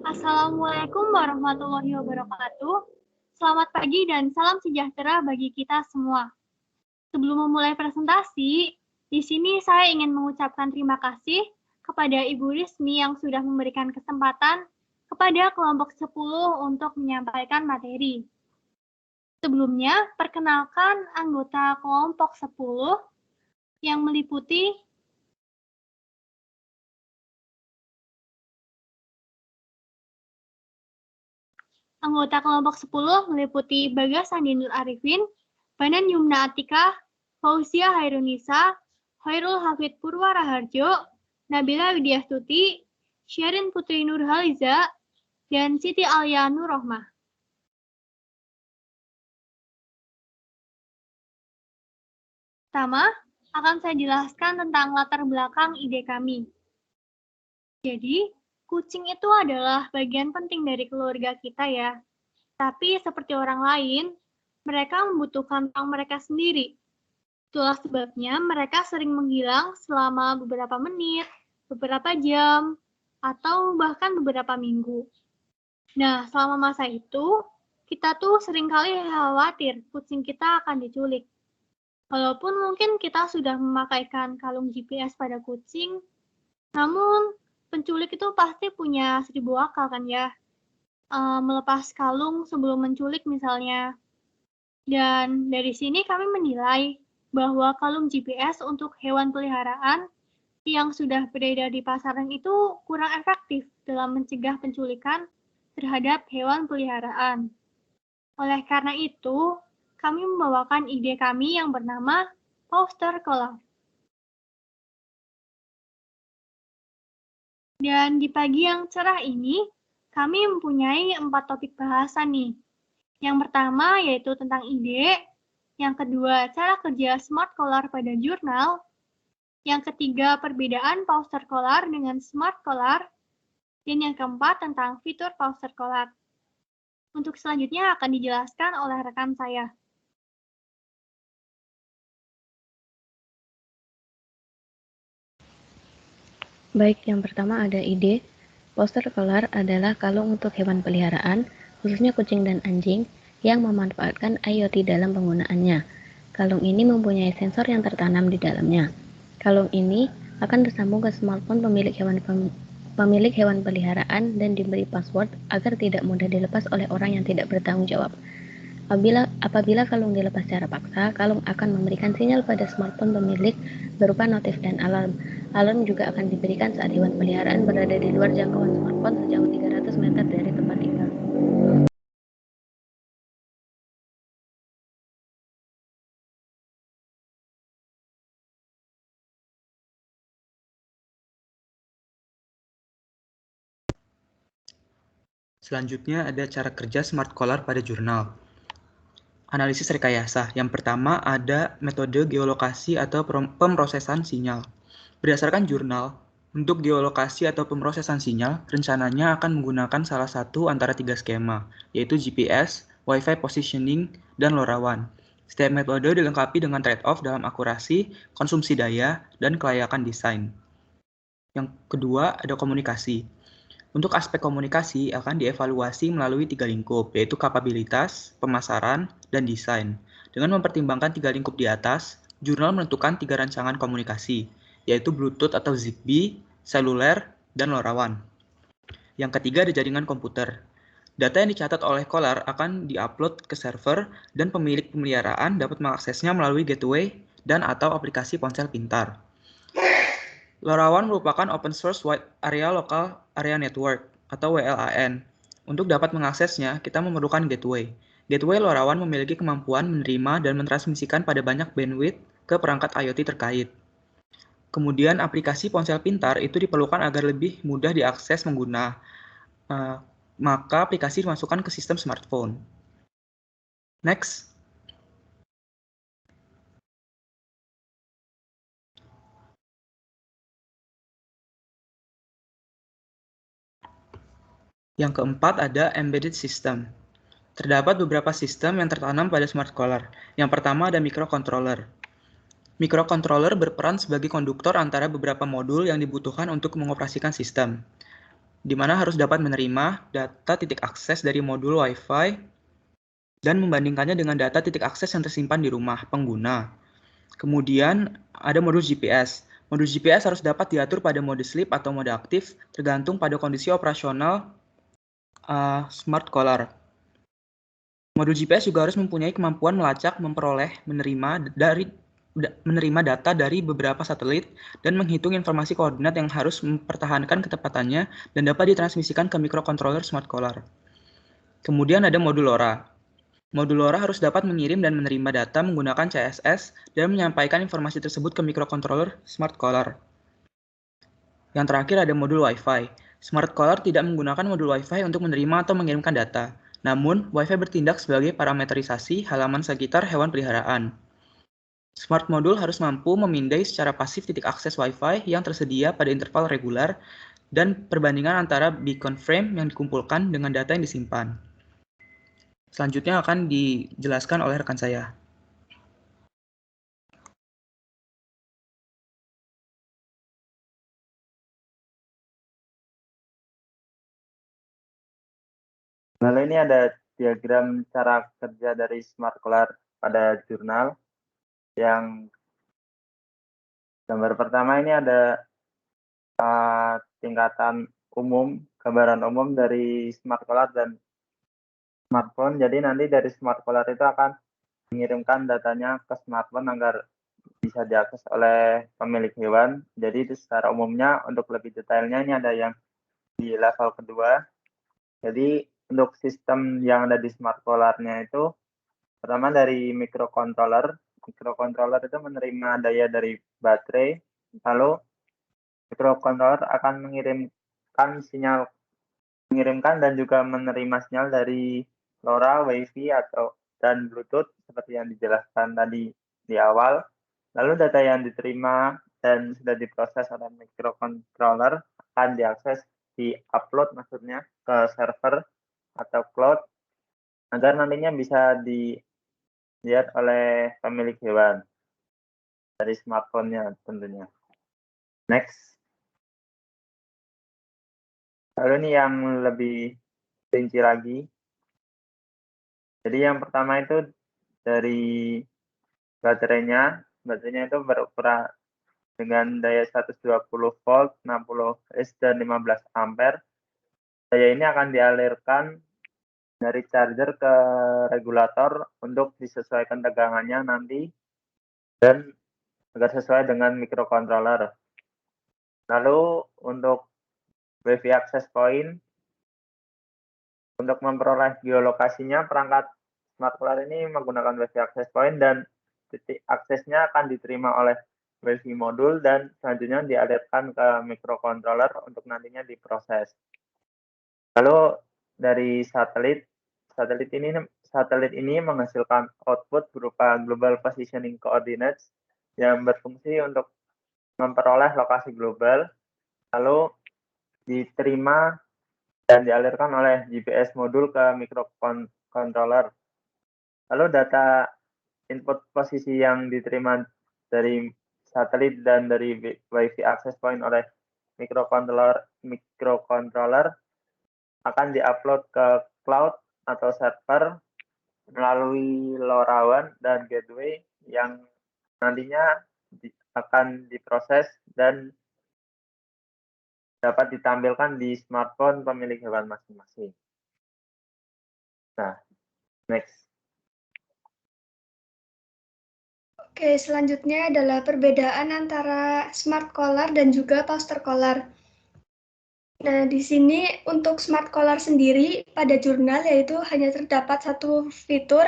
Assalamualaikum warahmatullahi wabarakatuh. Selamat pagi dan salam sejahtera bagi kita semua. Sebelum memulai presentasi, di sini saya ingin mengucapkan terima kasih kepada Ibu Rismi yang sudah memberikan kesempatan kepada kelompok 10 untuk menyampaikan materi. Sebelumnya, perkenalkan anggota kelompok 10 yang meliputi anggota kelompok 10 meliputi Bagas Andinur Arifin, Banan Yumna Atika, Fauzia Hairunisa, Khairul Hafid Purwa Raharjo, Nabila Widyastuti, Syarin Putri Nurhaliza, dan Siti Alia Nurrohmah. Pertama, akan saya jelaskan tentang latar belakang ide kami. Jadi, kucing itu adalah bagian penting dari keluarga kita ya. Tapi seperti orang lain, mereka membutuhkan ruang mereka sendiri. Itulah sebabnya mereka sering menghilang selama beberapa menit, beberapa jam, atau bahkan beberapa minggu. Nah, selama masa itu, kita tuh seringkali khawatir kucing kita akan diculik. Walaupun mungkin kita sudah memakaikan kalung GPS pada kucing, namun penculik itu pasti punya 1000 akal kan ya. Melepas kalung sebelum menculik misalnya. Dan dari sini kami menilai bahwa kalung GPS untuk hewan peliharaan yang sudah beredar di pasaran itu kurang efektif dalam mencegah penculikan terhadap hewan peliharaan. Oleh karena itu, kami membawakan ide kami yang bernama Poster Collar. Dan di pagi yang cerah ini, kami mempunyai 4 topik bahasan nih. Yang pertama yaitu tentang ide, yang kedua cara kerja Smart Collar pada jurnal, yang ketiga perbedaan Poster Collar dengan Smart Collar, dan yang keempat tentang fitur Poster Collar. Untuk selanjutnya akan dijelaskan oleh rekan saya. Baik, yang pertama ada ide. Poster collar adalah kalung untuk hewan peliharaan, khususnya kucing dan anjing, yang memanfaatkan IoT dalam penggunaannya. Kalung ini mempunyai sensor yang tertanam di dalamnya. Kalung ini akan tersambung ke smartphone pemilik hewan peliharaan dan diberi password agar tidak mudah dilepas oleh orang yang tidak bertanggung jawab. Apabila kalung dilepas secara paksa, kalung akan memberikan sinyal pada smartphone pemilik berupa notif dan alarm. Alarm juga akan diberikan saat hewan peliharaan berada di luar jangkauan smartphone sejauh 300 meter dari tempat tinggal. Selanjutnya ada cara kerja Smart Collar pada jurnal. Analisis rekayasa. Yang pertama ada metode geolokasi atau pemrosesan sinyal. Berdasarkan jurnal, untuk geolokasi atau pemrosesan sinyal, rencananya akan menggunakan salah satu antara 3 skema, yaitu GPS, Wi-Fi positioning, dan LoRaWAN. Setiap metode dilengkapi dengan trade-off dalam akurasi, konsumsi daya, dan kelayakan desain. Yang kedua ada komunikasi. Untuk aspek komunikasi akan dievaluasi melalui 3 lingkup, yaitu kapabilitas, pemasaran, dan desain. Dengan mempertimbangkan 3 lingkup di atas, jurnal menentukan 3 rancangan komunikasi, yaitu Bluetooth atau Zigbee, seluler, dan LoRaWAN. Yang ketiga ada jaringan komputer. Data yang dicatat oleh Collar akan diupload ke server dan pemilik pemeliharaan dapat mengaksesnya melalui gateway dan atau aplikasi ponsel pintar. LoRaWAN merupakan Open Source Wide Area Local Area Network atau WLAN. Untuk dapat mengaksesnya, kita memerlukan gateway. Gateway LoRaWAN memiliki kemampuan menerima dan mentransmisikan pada banyak bandwidth ke perangkat IoT terkait. Kemudian aplikasi ponsel pintar itu diperlukan agar lebih mudah diakses pengguna. Maka aplikasi dimasukkan ke sistem smartphone. Next. Yang keempat ada embedded system. Terdapat beberapa sistem yang tertanam pada Smart Collar. Yang pertama ada microcontroller. Microcontroller berperan sebagai konduktor antara beberapa modul yang dibutuhkan untuk mengoperasikan sistem. di mana harus dapat menerima data titik akses dari modul Wi-Fi dan membandingkannya dengan data titik akses yang tersimpan di rumah pengguna. Kemudian ada modul GPS. Modul GPS harus dapat diatur pada mode sleep atau mode aktif tergantung pada kondisi operasional smart collar. Modul GPS juga harus mempunyai kemampuan melacak, memperoleh, menerima data dari beberapa satelit dan menghitung informasi koordinat yang harus mempertahankan ketepatannya dan dapat ditransmisikan ke microcontroller smart collar. Kemudian ada modul LoRa. Modul LoRa harus dapat mengirim dan menerima data menggunakan CSS dan menyampaikan informasi tersebut ke microcontroller smart collar. Yang terakhir ada modul Wi-Fi. Smart collar tidak menggunakan modul Wi-Fi untuk menerima atau mengirimkan data. Namun, Wi-Fi bertindak sebagai parameterisasi halaman sekitar hewan peliharaan. Smart modul harus mampu memindai secara pasif titik akses Wi-Fi yang tersedia pada interval regular dan perbandingan antara beacon frame yang dikumpulkan dengan data yang disimpan. Selanjutnya akan dijelaskan oleh rekan saya. Lalu ini ada diagram cara kerja dari smart collar pada jurnal. Yang gambar pertama ini ada tingkatan umum, gambaran umum dari smart collar dan smartphone. Jadi nanti dari smart collar itu akan mengirimkan datanya ke smartphone agar bisa diakses oleh pemilik hewan. Jadi itu secara umumnya. Untuk lebih detailnya ini ada yang di level kedua. Jadi untuk sistem yang ada di smart collar-nya itu pertama dari microcontroller. Microcontroller itu menerima daya dari baterai, lalu microcontroller akan mengirimkan dan juga menerima sinyal dari LoRa, Wi-Fi dan Bluetooth seperti yang dijelaskan tadi di awal. Lalu data yang diterima dan sudah diproses oleh microcontroller akan di-upload maksudnya ke server atau cloud agar nantinya bisa dilihat oleh pemilik hewan dari smartphone-nya tentunya. Next. Lalu ini yang lebih rinci lagi. Jadi yang pertama itu dari baterainya. Baterainya itu berukuran dengan daya 120 volt, 60 Hz dan 15 ampere. Daya ini akan dialirkan dari charger ke regulator untuk disesuaikan tegangannya nanti dan agar sesuai dengan microcontroller. Lalu untuk Wi-Fi access point, untuk memperoleh geolokasinya, perangkat smart collar ini menggunakan Wi-Fi access point dan titik aksesnya akan diterima oleh Wi-Fi modul dan selanjutnya dialirkan ke microcontroller untuk nantinya diproses. Lalu dari satelit ini menghasilkan output berupa global positioning coordinates yang berfungsi untuk memperoleh lokasi global, lalu diterima dan dialirkan oleh GPS modul ke microcontroller. Lalu data input posisi yang diterima dari satelit dan dari Wi-Fi access point oleh microcontroller akan diupload ke cloud atau server melalui LoRaWAN dan gateway yang nantinya akan diproses dan dapat ditampilkan di smartphone pemilik hewan masing-masing. Nah, next. Oke, selanjutnya adalah perbedaan antara smart collar dan juga poster collar. Nah, di sini untuk smart collar sendiri pada jurnal yaitu hanya terdapat satu fitur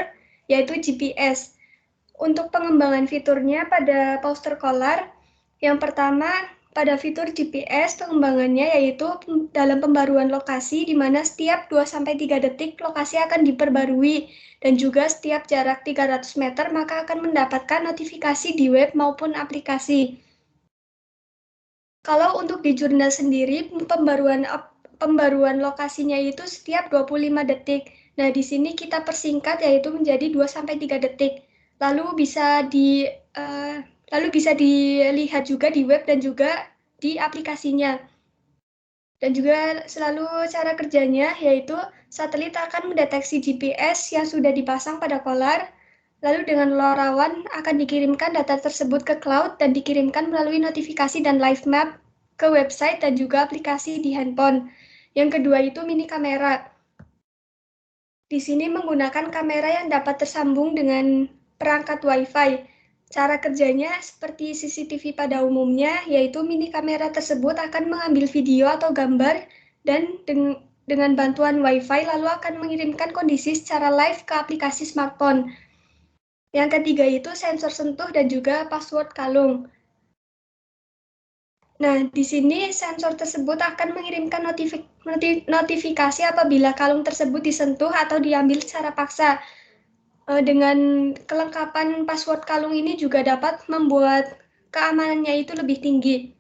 yaitu GPS. Untuk pengembangan fiturnya pada poster collar, yang pertama pada fitur GPS pengembangannya yaitu dalam pembaruan lokasi di mana setiap 2-3 detik lokasi akan diperbarui dan juga setiap jarak 300 meter maka akan mendapatkan notifikasi di web maupun aplikasi. Kalau untuk di jurnal sendiri, pembaruan lokasinya itu setiap 25 detik. Nah, di sini kita persingkat yaitu menjadi 2-3 detik. Lalu bisa dilihat juga di web dan juga di aplikasinya. Dan juga selalu cara kerjanya yaitu satelit akan mendeteksi GPS yang sudah dipasang pada kolar, lalu dengan LoRaWAN akan dikirimkan data tersebut ke cloud dan dikirimkan melalui notifikasi dan live map ke website dan juga aplikasi di handphone. Yang kedua itu mini kamera. Di sini menggunakan kamera yang dapat tersambung dengan perangkat Wi-Fi. Cara kerjanya seperti CCTV pada umumnya, yaitu mini kamera tersebut akan mengambil video atau gambar dan dengan bantuan Wi-Fi lalu akan mengirimkan kondisi secara live ke aplikasi smartphone. Yang ketiga itu sensor sentuh dan juga password kalung. Nah, di sini sensor tersebut akan mengirimkan notifikasi apabila kalung tersebut disentuh atau diambil secara paksa. Dengan kelengkapan password kalung ini juga dapat membuat keamanannya itu lebih tinggi.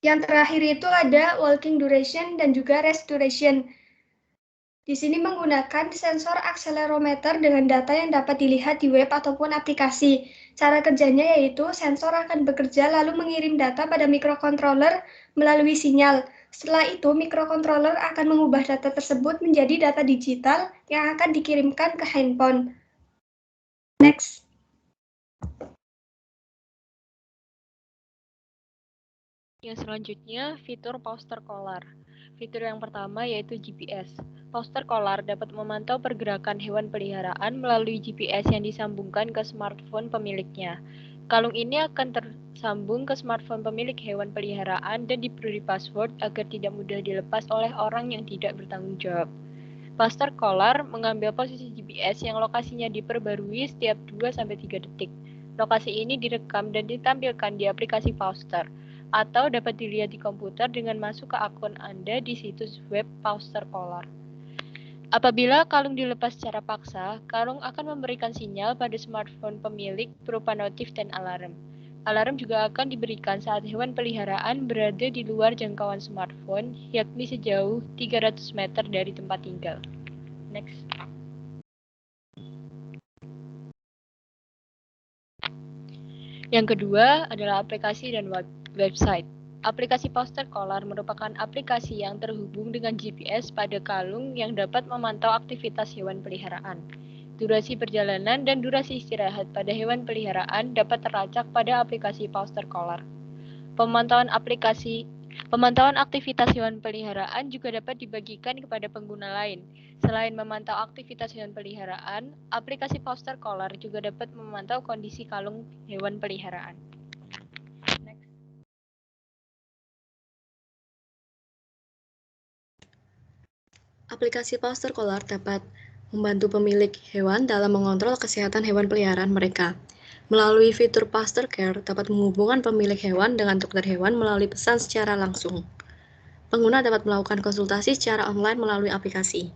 Yang terakhir itu ada walking duration dan juga rest duration. Di sini menggunakan sensor akselerometer dengan data yang dapat dilihat di web ataupun aplikasi. Cara kerjanya yaitu sensor akan bekerja lalu mengirim data pada microcontroller melalui sinyal. Setelah itu, microcontroller akan mengubah data tersebut menjadi data digital yang akan dikirimkan ke handphone. Next. Yang selanjutnya, fitur poster collar. Fitur yang pertama yaitu GPS. Poster collar dapat memantau pergerakan hewan peliharaan melalui GPS yang disambungkan ke smartphone pemiliknya. Kalung ini akan tersambung ke smartphone pemilik hewan peliharaan dan diberi password agar tidak mudah dilepas oleh orang yang tidak bertanggung jawab. Poster collar mengambil posisi GPS yang lokasinya diperbarui setiap 2-3 detik. Lokasi ini direkam dan ditampilkan di aplikasi Poster, atau dapat dilihat di komputer dengan masuk ke akun Anda di situs web Poster Collar. Apabila kalung dilepas secara paksa, kalung akan memberikan sinyal pada smartphone pemilik berupa notif dan alarm. Alarm juga akan diberikan saat hewan peliharaan berada di luar jangkauan smartphone, yakni sejauh 300 meter dari tempat tinggal. Next. Yang kedua adalah aplikasi dan website. Aplikasi Poster Collar merupakan aplikasi yang terhubung dengan GPS pada kalung yang dapat memantau aktivitas hewan peliharaan. Durasi perjalanan dan durasi istirahat pada hewan peliharaan dapat terlacak pada aplikasi Poster Collar. Pemantauan aktivitas hewan peliharaan juga dapat dibagikan kepada pengguna lain. Selain memantau aktivitas hewan peliharaan, aplikasi Poster Collar juga dapat memantau kondisi kalung hewan peliharaan. Aplikasi Poster Collar dapat membantu pemilik hewan dalam mengontrol kesehatan hewan peliharaan mereka. Melalui fitur Poster Care dapat menghubungkan pemilik hewan dengan dokter hewan melalui pesan secara langsung. Pengguna dapat melakukan konsultasi secara online melalui aplikasi.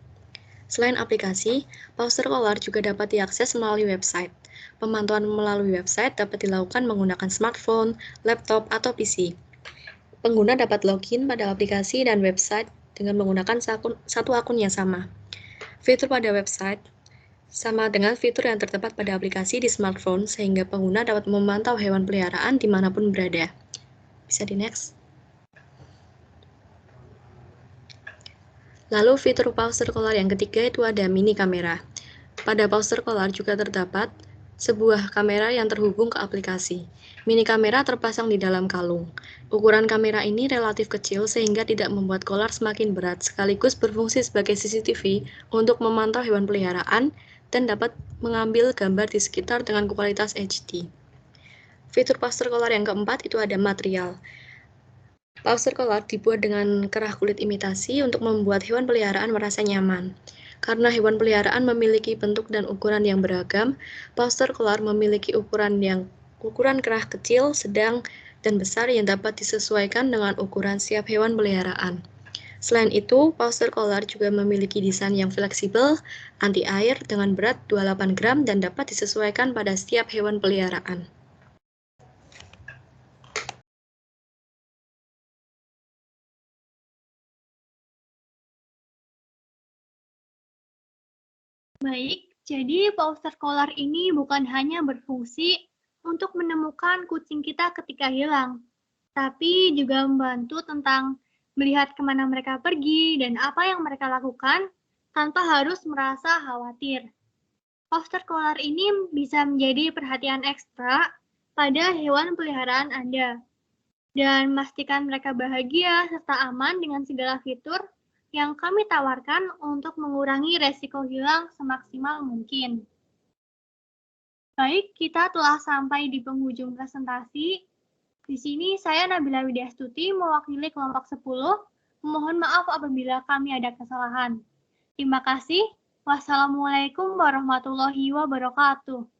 Selain aplikasi, Poster Collar juga dapat diakses melalui website. Pemantauan melalui website dapat dilakukan menggunakan smartphone, laptop, atau PC. Pengguna dapat login pada aplikasi dan website dengan menggunakan satu akun yang sama. Fitur pada website sama dengan fitur yang terdapat pada aplikasi di smartphone, sehingga pengguna dapat memantau hewan peliharaan dimanapun berada. Bisa di next. Lalu fitur Poster Collar yang ketiga itu ada mini kamera. Pada Poster Collar juga terdapat sebuah kamera yang terhubung ke aplikasi. Mini kamera terpasang di dalam kalung. Ukuran kamera ini relatif kecil sehingga tidak membuat kolar semakin berat, sekaligus berfungsi sebagai CCTV untuk memantau hewan peliharaan dan dapat mengambil gambar di sekitar dengan kualitas HD. Fitur Poster Collar yang keempat itu ada material. Poster Collar dibuat dengan kerah kulit imitasi untuk membuat hewan peliharaan merasa nyaman. Karena hewan peliharaan memiliki bentuk dan ukuran yang beragam, Poster Collar memiliki ukuran kerah kecil, sedang, dan besar yang dapat disesuaikan dengan ukuran setiap hewan peliharaan. Selain itu, Poster Collar juga memiliki desain yang fleksibel, anti air dengan berat 28 gram dan dapat disesuaikan pada setiap hewan peliharaan. Baik, jadi Poster Collar ini bukan hanya berfungsi untuk menemukan kucing kita ketika hilang, tapi juga membantu tentang melihat kemana mereka pergi dan apa yang mereka lakukan tanpa harus merasa khawatir. Foster collar ini bisa menjadi perhatian ekstra pada hewan peliharaan Anda dan memastikan mereka bahagia serta aman dengan segala fitur yang kami tawarkan untuk mengurangi resiko hilang semaksimal mungkin. Baik, kita telah sampai di penghujung presentasi. Di sini saya Nabila Widyastuti mewakili kelompok 10. Mohon maaf apabila kami ada kesalahan. Terima kasih. Wassalamualaikum warahmatullahi wabarakatuh.